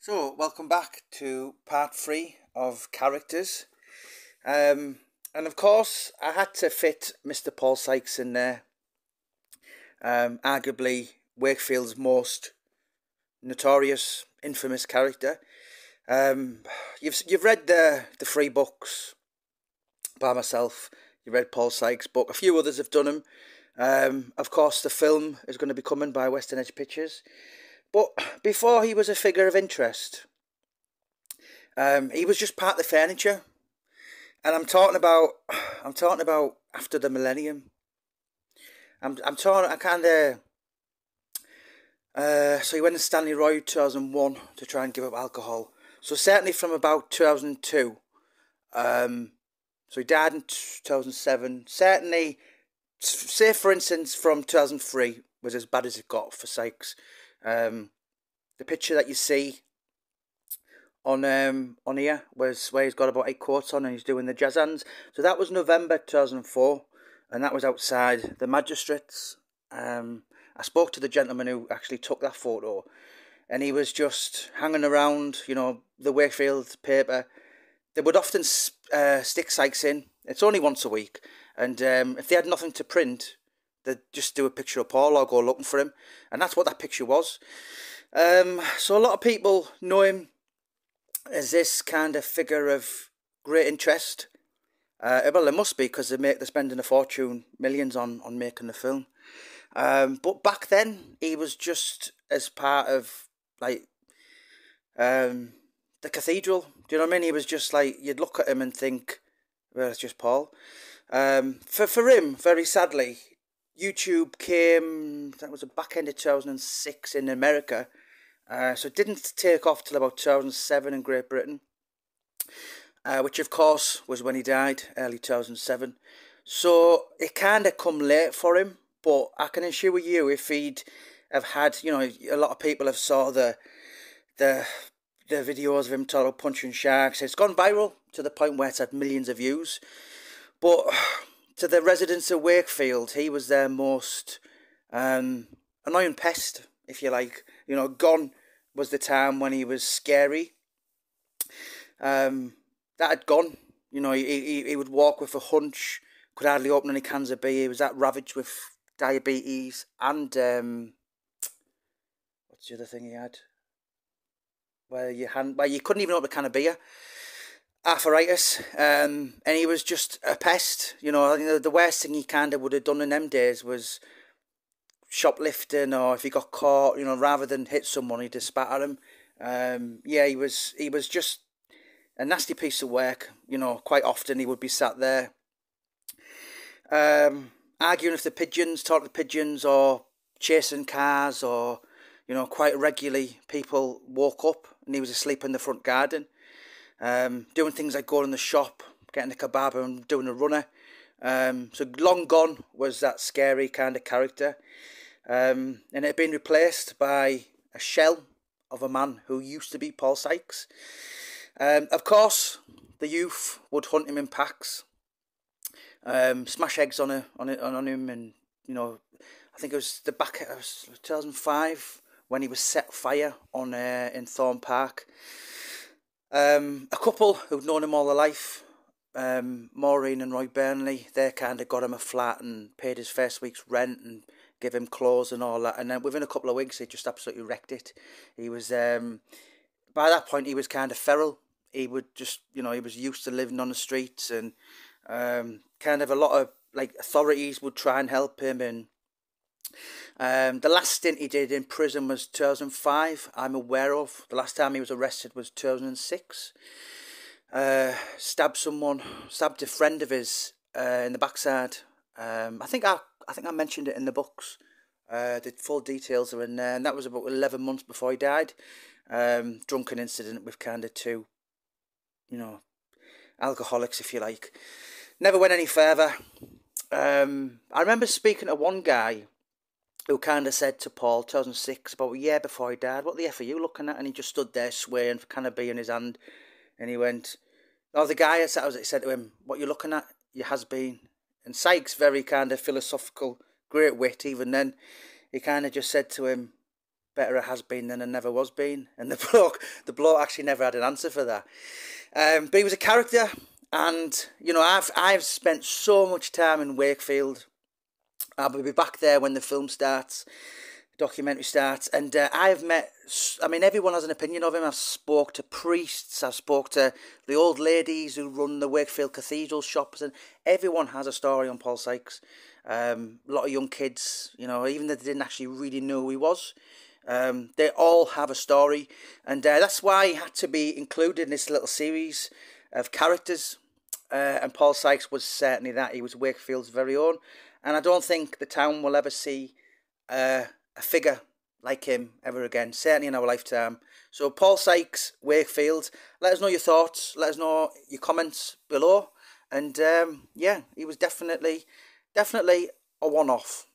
So, welcome back to part 3 of characters. And of course, I had to fit Mr. Paul Sykes in there. Arguably Wakefield's most notorious, infamous character. You've read the 3 books by myself. You read Paul Sykes' book. A few others have done them. Of course, the film is going to be coming by Western Edge Pictures. But before he was a figure of interest, he was just part of the furniture, and I'm talking about after the millennium. I'm talking. I kind of. So he went to Stanley Roy 2001 to try and give up alcohol. So certainly from about 2002. So he died in 2007. Certainly, say for instance from 2003 was as bad as it got for Sykes. The picture that you see on here was where he's got about 8 quotes on and he's doing the jazz hands. So that was November 2004, and that was outside the magistrates. I spoke to the gentleman who actually took that photo, and he was just hanging around, the Wakefield paper. They would often stick Sykes in. It's only once a week, and if they had nothing to print, they'd just do a picture of Paul or go looking for him, and that's what that picture was. So a lot of people know him as this kind of figure of great interest. Well, there must be, because they're spending a fortune, millions on making the film. But back then, he was just as part of the cathedral. Do you know what I mean? He was just like, you'd look at him and think, well, it's just Paul. For him, very sadly, YouTube came, that was the back end of 2006 in America. So it didn't take off till about 2007 in Great Britain, which of course was when he died, early 2007. So it kind of come late for him, but I can assure you, if he'd have had, a lot of people have saw the videos of him talking about punching sharks. It's gone viral to the point where it's had millions of views. But to the residents of Wakefield, he was their most annoying pest, if you like. Gone was the time when he was scary. That had gone. He would walk with a hunch, could hardly open any cans of beer. He was that ravaged with diabetes and what's the other thing he had? Where you couldn't even open a can of beer. Arthritis, and he was just a pest. I think the worst thing he kind of would have done in them days was shoplifting, or if he got caught, rather than hit someone, he'd just spat at him. He was just a nasty piece of work. Quite often he would be sat there arguing with the pigeons, talking to pigeons, or chasing cars, or quite regularly people woke up and he was asleep in the front garden, doing things like going in the shop, getting a kebab and doing a runner. So long gone was that scary kind of character. And it had been replaced by a shell of a man who used to be Paul Sykes. Of course, the youth would hunt him in packs, smash eggs on him, and I think it was the back of 2005 when he was set fire on in Thorne Park. A couple who'd known him all their life, Maureen and Roy Burnley, they kind of got him a flat and paid his first week's rent and give him clothes and all that, and then within a couple of weeks he just absolutely wrecked it. He was by that point he was kind of feral. He would just, he was used to living on the streets, and kind of a lot of authorities would try and help him. And the last stint he did in prison was 2005. I'm aware of. The last time he was arrested was 2006. Stabbed a friend of his in the backside. I think I mentioned it in the books. The full details are in there, and that was about 11 months before he died. Drunken incident with kind of two, alcoholics, if you like. Never went any further. I remember speaking to one guy who kind of said to Paul, 2006, about a year before he died, "What the F are you looking at?" And he just stood there swaying for kind of beer in his hand, and he went, "Oh, the guy," said to him, "What you looking at? Your has-been." And Sykes, very kind of philosophical, great wit, even then, he kind of just said to him, better a has-been than a never was-been. And the bloke actually never had an answer for that. But he was a character, and you know, I've spent so much time in Wakefield. I'll be back there when the film starts, documentary starts, and I've met, I mean, everyone has an opinion of him. I've spoke to priests, I've spoke to the old ladies who run the Wakefield Cathedral shops, and everyone has a story on Paul Sykes. A lot of young kids, you know, even though they didn't actually really know who he was, they all have a story, and that's why he had to be included in this little series of characters. And Paul Sykes was certainly that. He was Wakefield's very own, and I don't think the town will ever see a figure like him ever again, certainly in our lifetime. So Paul Sykes, Wakefield, let us know your thoughts, let us know your comments below, and yeah, he was definitely a one-off.